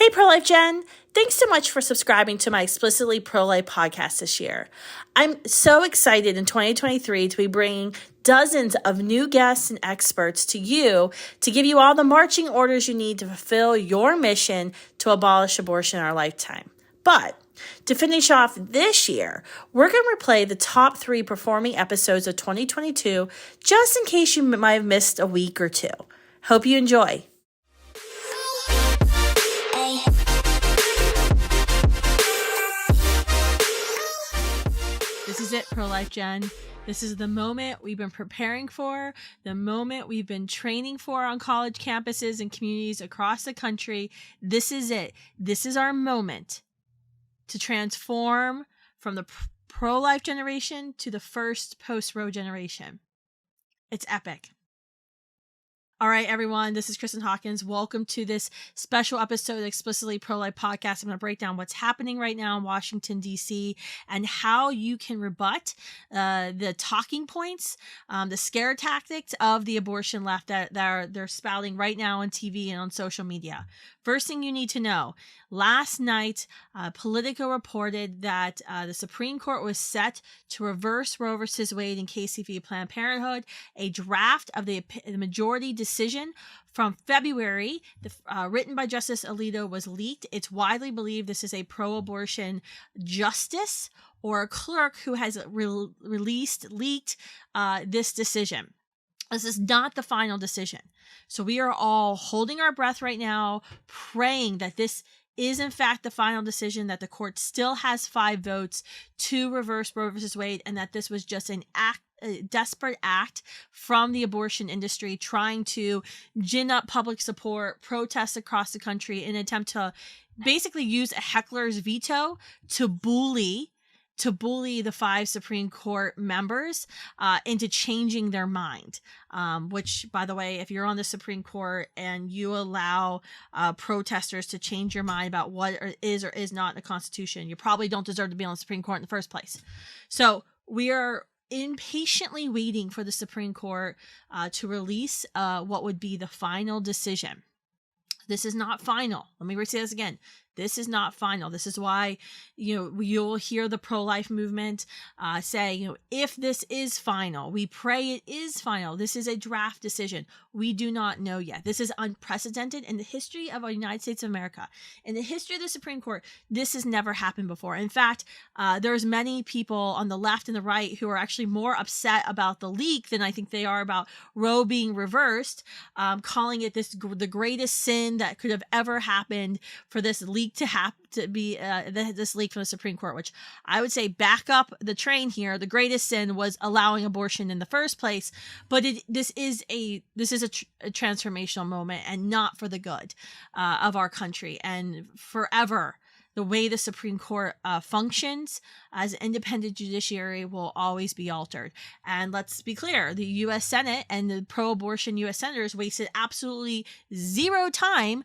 Hey, Pro-Life Jen. Thanks so much for subscribing to my Explicitly Pro-Life podcast this year. I'm so excited in 2023 to be bringing dozens of new guests and experts to you to give you all the marching orders you need to fulfill your mission to abolish abortion in our lifetime. But to finish off this year, we're going to replay the top 3 performing episodes of 2022 just in case you might have missed a week or two. Hope you enjoy. This is it, Pro-Life Jen. This is the moment we've been preparing for, the moment we've been training for on college campuses and communities across the country. This is it. This is our moment to transform from the pro-life generation to the first post-Roe generation. It's epic. All right, everyone, this is Kristan Hawkins. Welcome to this special episode of Explicitly Pro-Life Podcast. I'm going to break down what's happening right now in Washington, D.C. and how you can rebut the talking points, the scare tactics of the abortion left that they're spouting right now on TV and on social media. First thing you need to know, last night, Politico reported that the Supreme Court was set to reverse Roe v. Wade in case v. Planned Parenthood. A draft of the majority decision from February, written by Justice Alito, was leaked. It's widely believed this is a pro-abortion justice or a clerk who has leaked this decision. This is not the final decision. So we are all holding our breath right now, praying that this is in fact the final decision, that the court still has 5 votes to reverse Roe v. Wade, and that this was just a desperate act from the abortion industry trying to gin up public support, protests across the country in an attempt to basically use a heckler's veto to bully the 5 Supreme Court members into changing their mind, which, by the way, if you're on the Supreme Court and you allow protesters to change your mind about what is or is not in the Constitution, you probably don't deserve to be on the Supreme Court in the first place. So we are impatiently waiting for the Supreme Court to release what would be the final decision. This is not final. Let me say this again. This is not final. This is why, you'll hear the pro-life movement say, if this is final, we pray it is final. This is a draft decision. We do not know yet. This is unprecedented in the history of the United States of America. In the history of the Supreme Court, this has never happened before. In fact, there's many people on the left and the right who are actually more upset about the leak than I think they are about Roe being reversed, calling it the greatest sin that could have ever happened for this leak to be this leak from the Supreme Court, which I would say back up the train here. The greatest sin was allowing abortion in the first place, but this is a transformational moment, and not for the good of our country. And forever, the way the Supreme Court functions as an independent judiciary will always be altered. And let's be clear, the U.S. Senate and the pro-abortion U.S. senators wasted absolutely zero time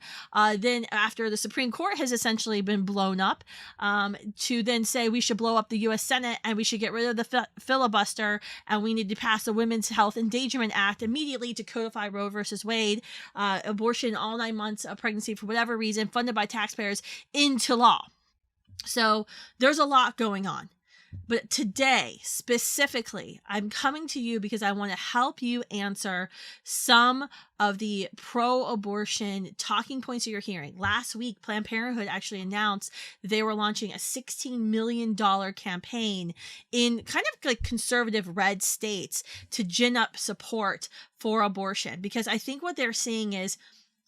then after the Supreme Court has essentially been blown up to then say we should blow up the U.S. Senate and we should get rid of the filibuster, and we need to pass the Women's Health Endangerment Act immediately to codify Roe versus Wade, abortion all 9 months of pregnancy for whatever reason, funded by taxpayers, into law. So there's a lot going on. But today, specifically, I'm coming to you because I want to help you answer some of the pro-abortion talking points that you're hearing. Last week, Planned Parenthood actually announced that they were launching a $16 million campaign in kind of like conservative red states to gin up support for abortion. Because I think what they're seeing is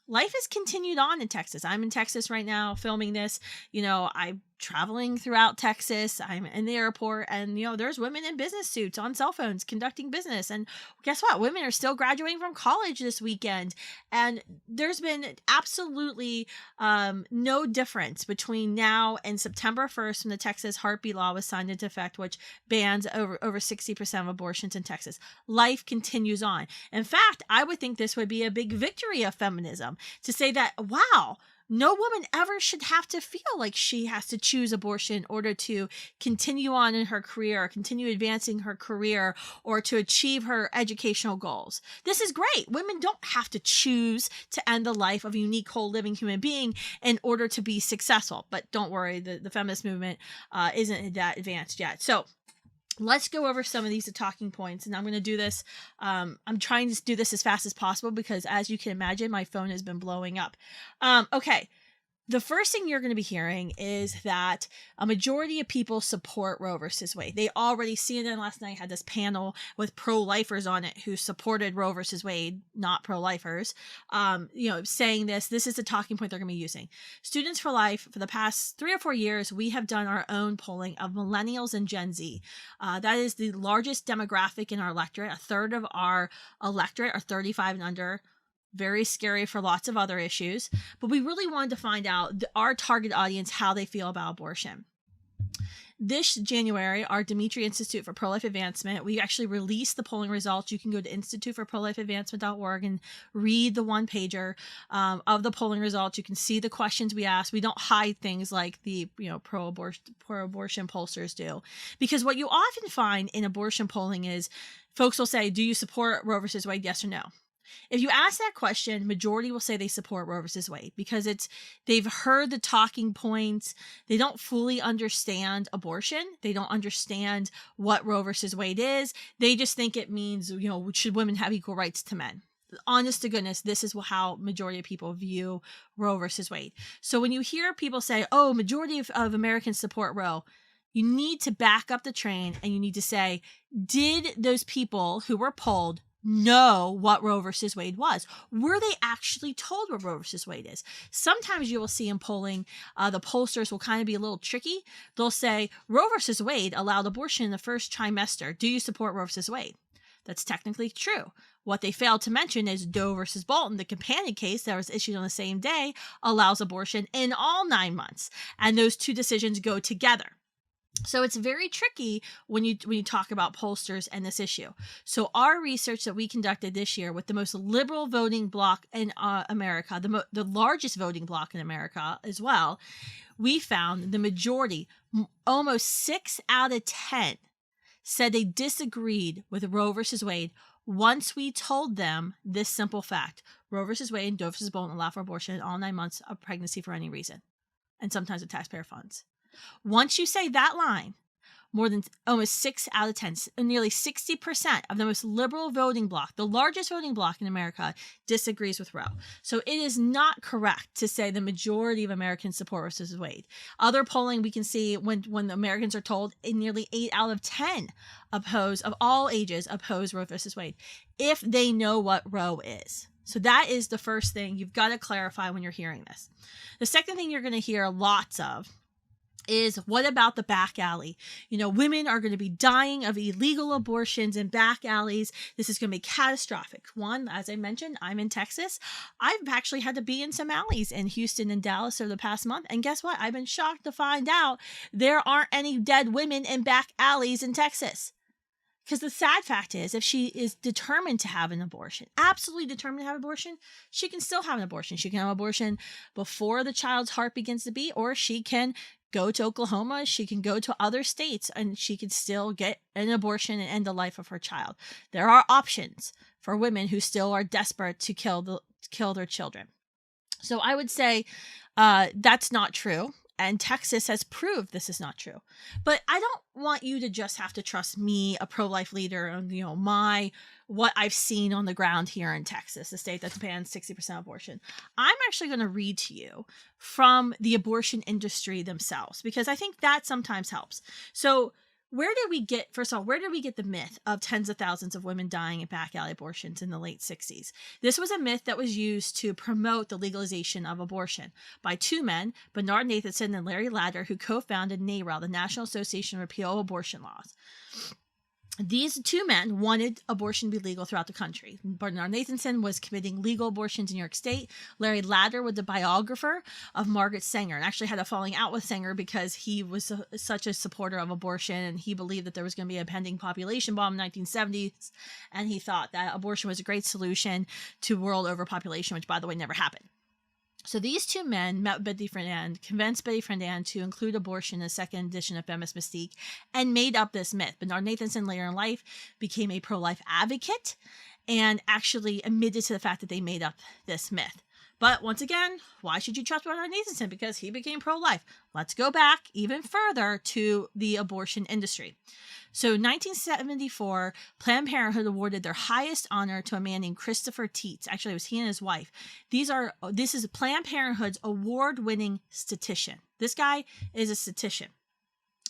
life has continued on in Texas. I'm in Texas right now filming this. I'm traveling throughout Texas. I'm in the airport, and there's women in business suits on cell phones conducting business. And guess what? Women are still graduating from college this weekend. And there's been absolutely no difference between now and September 1st when the Texas heartbeat law was signed into effect, which bans over 60% of abortions in Texas. Life continues on. In fact, I would think this would be a big victory of feminism to say that, wow, No woman ever should have to feel like she has to choose abortion in order to continue on in her career, or continue advancing her career, or to achieve her educational goals. This is great. Women don't have to choose to end the life of a unique, whole, living human being in order to be successful. But don't worry, the feminist movement isn't that advanced yet. So let's go over some of these talking points, and I'm going to do this. I'm trying to do this as fast as possible because, as you can imagine, my phone has been blowing up. Okay. The first thing you're going to be hearing is that a majority of people support Roe versus Wade. They already, CNN last night had this panel with pro-lifers on it who supported Roe versus Wade, not pro-lifers, saying this is the talking point they're going to be using. Students for Life, for the past 3 or 4 years, we have done our own polling of millennials and Gen Z. That is the largest demographic in our electorate. A third of our electorate are 35 and under. Very scary for lots of other issues, but we really wanted to find out our target audience, how they feel about abortion. This January, our Dimitri Institute for Pro-Life Advancement, we actually released the polling results. You can go to instituteforprolifeadvancement.org and read the one-pager of the polling results. You can see the questions we asked. We don't hide things like the pro-abortion pollsters do, because what you often find in abortion polling is folks will say, do you support Roe versus Wade, yes or no? If you ask that question, majority will say they support Roe versus Wade because they've heard the talking points. They don't fully understand abortion. They don't understand what Roe versus Wade is. They just think it means, should women have equal rights to men? Honest to goodness, this is how majority of people view Roe versus Wade. So when you hear people say, oh, majority of Americans support Roe, you need to back up the train and you need to say, did those people who were polled know what Roe versus Wade was? Were they actually told what Roe versus Wade is? Sometimes you will see in polling, the pollsters will kind of be a little tricky. They'll say, Roe versus Wade allowed abortion in the first trimester. Do you support Roe versus Wade? That's technically true. What they failed to mention is Doe versus Bolton, the companion case that was issued on the same day, allows abortion in all 9 months. And those two decisions go together. So it's very tricky when you talk about pollsters and this issue. So our research that we conducted this year with the most liberal voting bloc in America, the largest voting bloc in America as well, we found the majority, almost 6 out of 10, said they disagreed with Roe versus Wade once we told them this simple fact: Roe versus Wade and Doe versus Bolton allow for abortion in all 9 months of pregnancy for any reason, and sometimes with taxpayer funds. Once you say that line, more than almost 6 out of 10, nearly 60% of the most liberal voting bloc, the largest voting bloc in America, disagrees with Roe. So it is not correct to say the majority of Americans support Roe versus Wade. Other polling we can see when the Americans are told, nearly 8 out of 10 of all ages oppose Roe versus Wade, if they know what Roe is. So that is the first thing you've got to clarify when you're hearing this. The second thing you're going to hear lots of is, what about the back alley? Women are going to be dying of illegal abortions in back alleys. This is going to be catastrophic. One, as I mentioned, I'm in Texas. I've actually had to be in some alleys in Houston and Dallas over the past month. And guess what? I've been shocked to find out there aren't any dead women in back alleys in Texas. Because the sad fact is, if she is determined to have an abortion, absolutely determined to have an abortion, she can still have an abortion. She can have an abortion before the child's heart begins to beat, or she can go to Oklahoma, she can go to other states, and she can still get an abortion and end the life of her child. There are options for women who still are desperate to kill their children. So I would say that's not true. And Texas has proved this is not true. But I don't want you to just have to trust me, a pro-life leader, and what I've seen on the ground here in Texas, the state that's banned 60% abortion. I'm actually going to read to you from the abortion industry themselves, because I think that sometimes helps. So where did we get the myth of tens of thousands of women dying in back alley abortions in the late 60s? This was a myth that was used to promote the legalization of abortion by two men, Bernard Nathanson and Larry Ladder, who co-founded NARAL, the National Association of Repeal of Abortion Laws. These two men wanted abortion to be legal throughout the country. Bernard Nathanson was committing legal abortions in New York State. Larry Ladder was the biographer of Margaret Sanger, and actually had a falling out with Sanger because he was such a supporter of abortion, and he believed that there was going to be a pending population bomb in the 1970s, and he thought that abortion was a great solution to world overpopulation, which, by the way, never happened. So these two men met Betty Friedan, convinced Betty Friedan to include abortion in the second edition of Feminist Mystique, and made up this myth. Bernard Nathanson later in life became a pro-life advocate and actually admitted to the fact that they made up this myth. But once again, why should you trust Bernard Nathanson? Because he became pro-life. Let's go back even further to the abortion industry. So 1974, Planned Parenthood awarded their highest honor to a man named Christopher Tietz. Actually, it was he and his wife. This is Planned Parenthood's award-winning statistician. This guy is a statistician.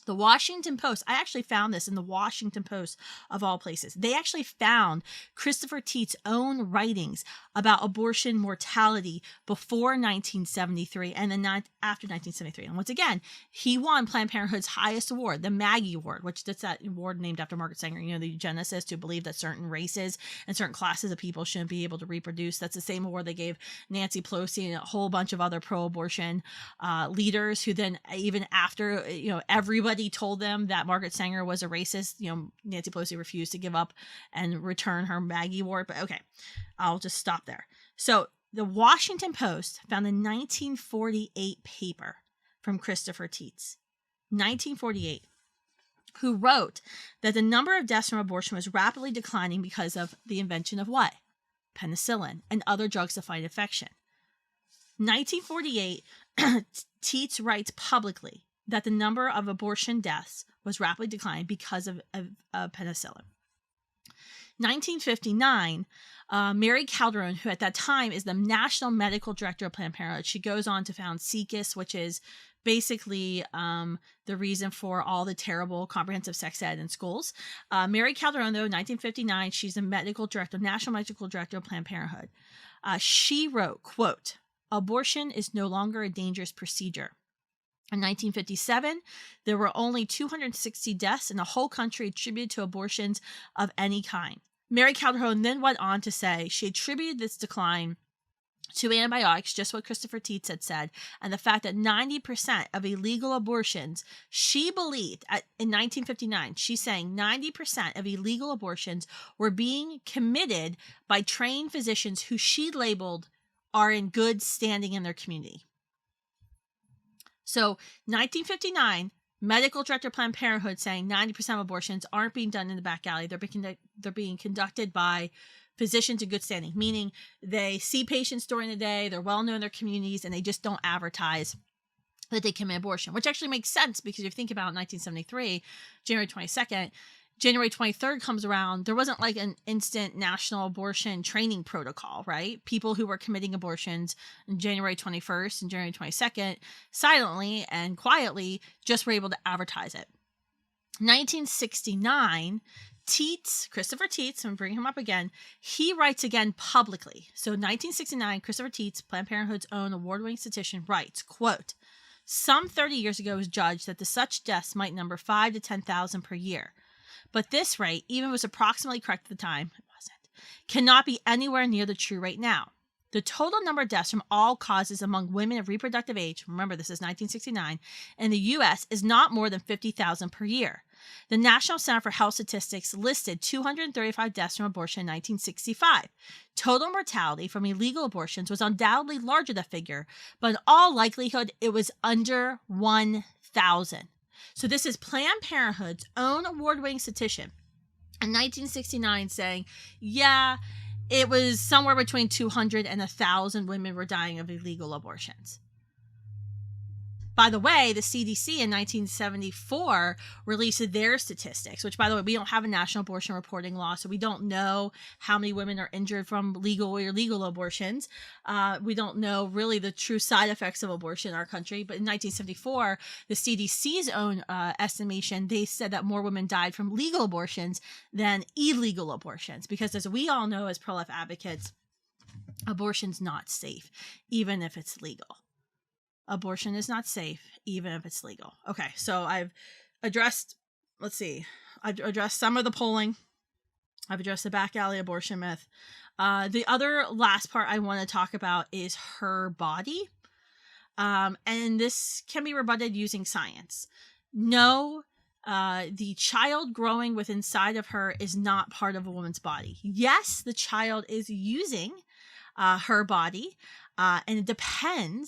The Washington Post, I actually found this in the Washington Post of all places. They actually found Christopher Tietz's own writings about abortion mortality before 1973 and then not after 1973. And once again, he won Planned Parenthood's highest award, the Maggie Award, which that's that award named after Margaret Sanger, the eugenicist who believed that certain races and certain classes of people shouldn't be able to reproduce. That's the same award they gave Nancy Pelosi and a whole bunch of other pro-abortion leaders who then, even after, everybody told them that Margaret Sanger was a racist, Nancy Pelosi refused to give up and return her Maggie Award. But okay, I'll just stop there. So the Washington Post found a 1948 paper from Christopher Tietz, 1948, who wrote that the number of deaths from abortion was rapidly declining because of the invention of what? Penicillin and other drugs to fight infection. 1948, Tietz writes publicly that the number of abortion deaths was rapidly declining because of penicillin. 1959, Mary Calderon, who at that time is the National Medical Director of Planned Parenthood, she goes on to found SECUS, which is basically the reason for all the terrible comprehensive sex ed in schools. Mary Calderon, though, 1959, she's the National Medical Director of Planned Parenthood. She wrote, quote, "Abortion is no longer a dangerous procedure. In 1957, there were only 260 deaths in the whole country attributed to abortions of any kind." Mary Calderon then went on to say she attributed this decline to antibiotics, just what Christopher Tietz had said, and the fact that 90% of illegal abortions, she believed, in 1959, she's saying 90% of illegal abortions were being committed by trained physicians who she labeled are in good standing in their community. So 1959, Medical Director of Planned Parenthood saying 90% of abortions aren't being done in the back alley. They're being conducted by physicians in good standing, meaning they see patients during the day, they're well known in their communities, and they just don't advertise that they commit abortion, which actually makes sense because if you think about 1973, January 22nd, January 23rd comes around, there wasn't like an instant national abortion training protocol, right? People who were committing abortions on January 21st and January 22nd silently and quietly just were able to advertise it. 1969, Christopher Tietz, I'm bringing him up again, he writes again publicly. So 1969, Christopher Tietz, Planned Parenthood's own award-winning statistician, writes, quote, "Some 30 years ago it was judged that the such deaths might number 5,000 to 10,000 per year. But this rate, even was approximately correct at the time, it wasn't, cannot be anywhere near the true rate now. The total number of deaths from all causes among women of reproductive age," remember this is 1969, "in the U.S. is not more than 50,000 per year. The National Center for Health Statistics listed 235 deaths from abortion in 1965. Total mortality from illegal abortions was undoubtedly larger than that figure, but in all likelihood, it was under 1,000. So this is Planned Parenthood's own award-winning statistician in 1969 saying, yeah, it was somewhere between 200 and 1,000 women were dying of illegal abortions. By the way, the CDC in 1974 released their statistics, which, by the way, we don't have a national abortion reporting law, so we don't know how many women are injured from legal or illegal abortions. We don't know really the true side effects of abortion in our country. But in 1974, the CDC's own estimation, they said that more women died from legal abortions than illegal abortions. Because as we all know as pro-life advocates, abortion's not safe, even if it's legal. Abortion is not safe, even if it's legal. Okay, so I've addressed, I've addressed some of the polling. I've addressed the back alley abortion myth. The other last part I want to talk about is her body. And this can be rebutted using science. No, the child growing within inside of her is not part of a woman's body. Yes, the child is using her body. and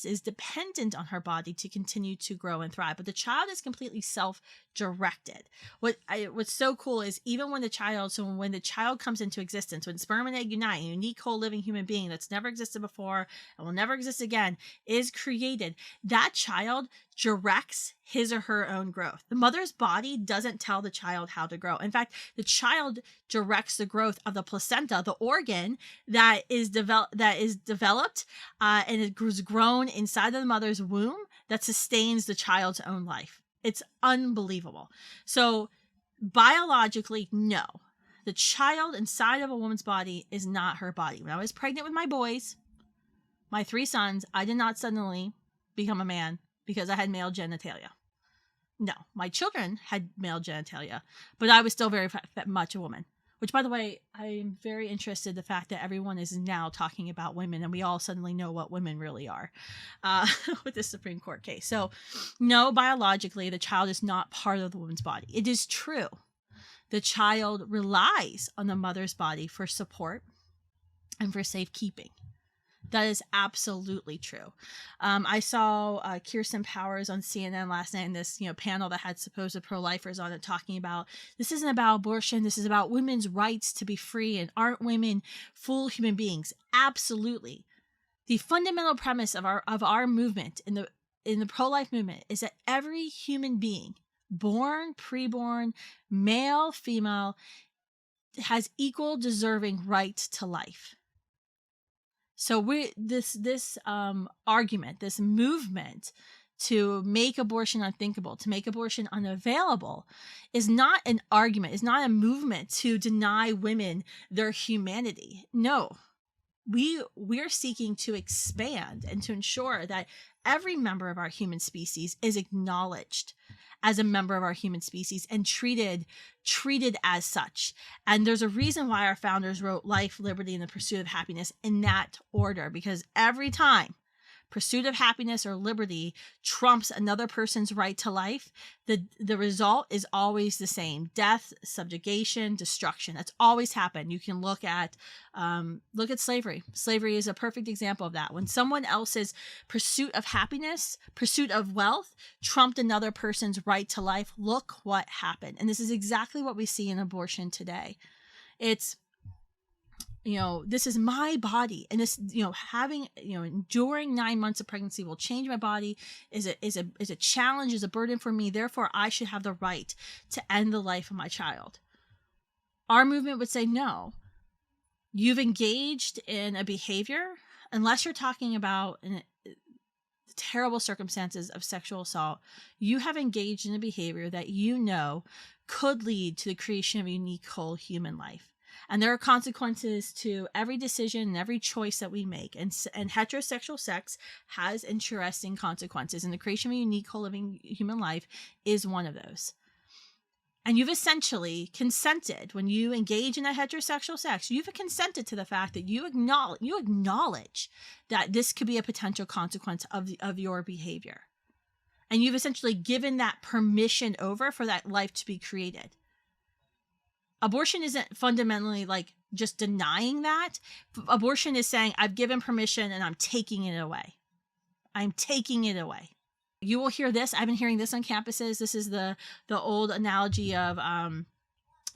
is dependent on her body to continue to grow and thrive. But the child is completely self-directed. What's so cool is even when the child comes into existence, when sperm and egg unite, a unique whole living human being that's never existed before and will never exist again is created, that child directs his or her own growth. The mother's body doesn't tell the child how to grow. In fact, the child directs the growth of the placenta, the organ that is developed and it was grown inside of the mother's womb that sustains the child's own life. It's unbelievable. So biologically, no, the child inside of a woman's body is not her body. When I was pregnant with my boys, my 3 sons, I did not suddenly become a man because I had male genitalia. No, my children had male genitalia, but I was still very much a woman. Which, by the way, I'm very interested in the fact that everyone is now talking about women and we all suddenly know what women really are with this Supreme Court case. So, no, biologically, the child is not part of the woman's body. It is true. The child relies on the mother's body for support and for safekeeping. That is absolutely true. I saw Kirsten Powers on CNN last night in this panel that had supposed pro-lifers on it talking about this isn't about abortion. This is about women's rights to be free, and aren't women full human beings? Absolutely. The fundamental premise of our movement in the pro-life movement is that every human being, born, preborn, male, female, has equal deserving right to life. So this argument, this movement to make abortion unthinkable, to make abortion unavailable, is not an argument, is not a movement to deny women their humanity. No, we're seeking to expand and to ensure that every member of our human species is acknowledged as a member of our human species and treated as such. And there's a reason why our founders wrote life, liberty, and the pursuit of happiness in that order, because every time pursuit of happiness or liberty trumps another person's right to life, the result is always the same: death, subjugation, destruction. That's always happened. You can look at slavery. Slavery is a perfect example of that. When someone else's pursuit of happiness, pursuit of wealth, trumped another person's right to life, look what happened. And this is exactly what we see in abortion today. It's, this is my body, and this, enduring 9 months of pregnancy will change my body, is a challenge, is a burden for me. Therefore, I should have the right to end the life of my child. Our movement would say, no, you've engaged in a behavior, unless you're talking about terrible circumstances of sexual assault, you have engaged in a behavior that could lead to the creation of a unique whole human life. And there are consequences to every decision and every choice that we make. And heterosexual sex has interesting consequences. And the creation of a unique whole living human life is one of those. And you've essentially consented, when you engage in a heterosexual sex, you've consented to the fact that you acknowledge that this could be a potential consequence of your behavior. And you've essentially given that permission over for that life to be created. Abortion isn't fundamentally like just denying that. Abortion is saying, I've given permission and I'm taking it away. I'm taking it away. You will hear this. I've been hearing this on campuses. This is the old analogy of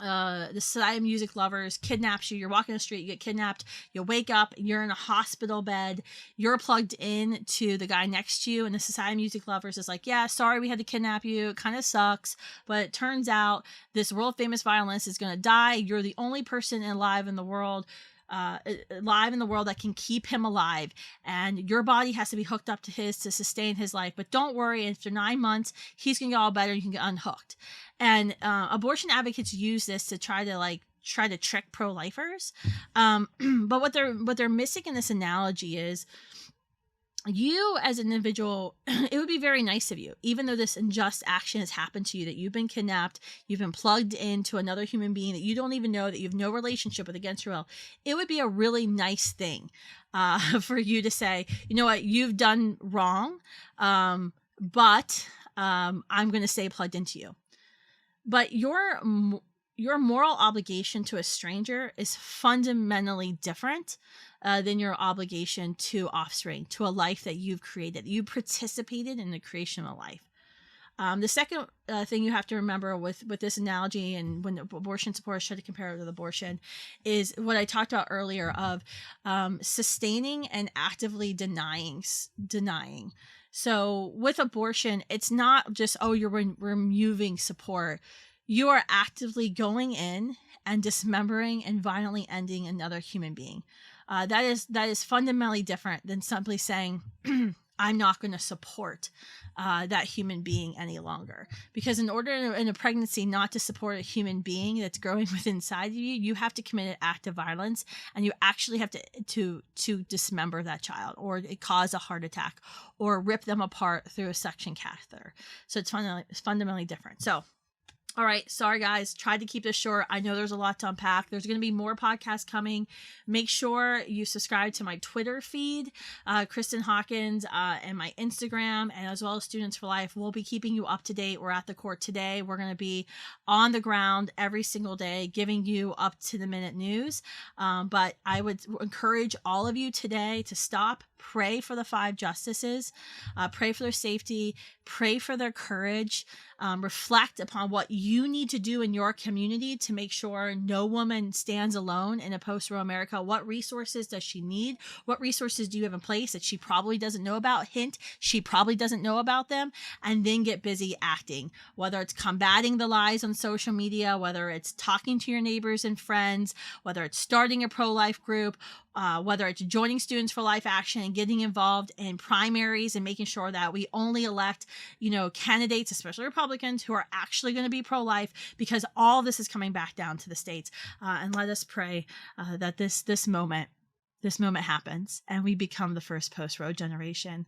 the Society of Music Lovers kidnaps you. You're walking the street, you get kidnapped, you wake up, you're in a hospital bed, you're plugged in to the guy next to you, and the Society of Music Lovers is like, yeah, sorry we had to kidnap you, it kind of sucks, but it turns out this world famous violinist is going to die. You're the only person alive in the world that can keep him alive, and your body has to be hooked up to his to sustain his life. But don't worry, after 9 months he's gonna get all better, you can get unhooked. And abortion advocates use this to try to trick pro-lifers, but what they're missing in this analogy is, you as an individual, it would be very nice of you, even though this unjust action has happened to you, that you've been kidnapped, you've been plugged into another human being that you don't even know, that you have no relationship with, against your will. It would be a really nice thing for you to say, you know what, you've done wrong, but I'm going to stay plugged into you. But your your moral obligation to a stranger is fundamentally different than your obligation to offspring, to a life that you've created. You participated in the creation of a life. The second thing you have to remember with this analogy, and when abortion supporters try to compare it with abortion, is what I talked about earlier of sustaining and actively denying. So with abortion, it's not just, oh, you're removing support. You are actively going in and dismembering and violently ending another human being. That is fundamentally different than simply saying, I'm not going to support that human being any longer. Because in order in a pregnancy not to support a human being that's growing within inside of you, you have to commit an act of violence, and you actually have to dismember that child, or cause a heart attack, or rip them apart through a suction catheter. So it's fundamentally different. So, all right. Sorry, guys. Tried to keep this short. I know there's a lot to unpack. There's going to be more podcasts coming. Make sure you subscribe to my Twitter feed, Kristan Hawkins, and my Instagram, and as well as Students for Life. We'll be keeping you up to date. We're at the court today. We're going to be on the ground every single day, giving you up to the minute news. But I would encourage all of you today to stop, pray for the 5 justices, pray for their safety, pray for their courage, reflect upon what you need to do in your community to make sure no woman stands alone in a post-Roe America. What resources does she need? What resources do you have in place that she probably doesn't know about? Hint, she probably doesn't know about them. And then get busy acting, whether it's combating the lies on social media, whether it's talking to your neighbors and friends, whether it's starting a pro-life group, whether it's joining Students for Life Action and getting involved in primaries and making sure that we only elect, candidates, especially Republicans, who are actually going to be pro-life, because all this is coming back down to the states. And let us pray that this moment happens and we become the first post-Roe generation.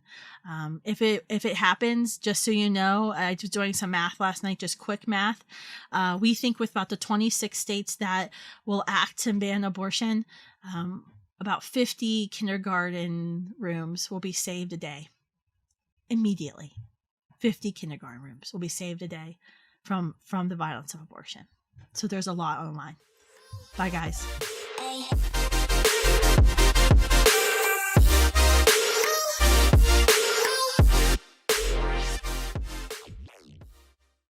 If it happens, just so you know, I was doing some math last night, just quick math. We think with about the 26 states that will act to ban abortion, about 50 kindergarten rooms will be saved a day. Immediately. 50 kindergarten rooms will be saved a day from the violence of abortion. So there's a lot on the line. Bye, guys.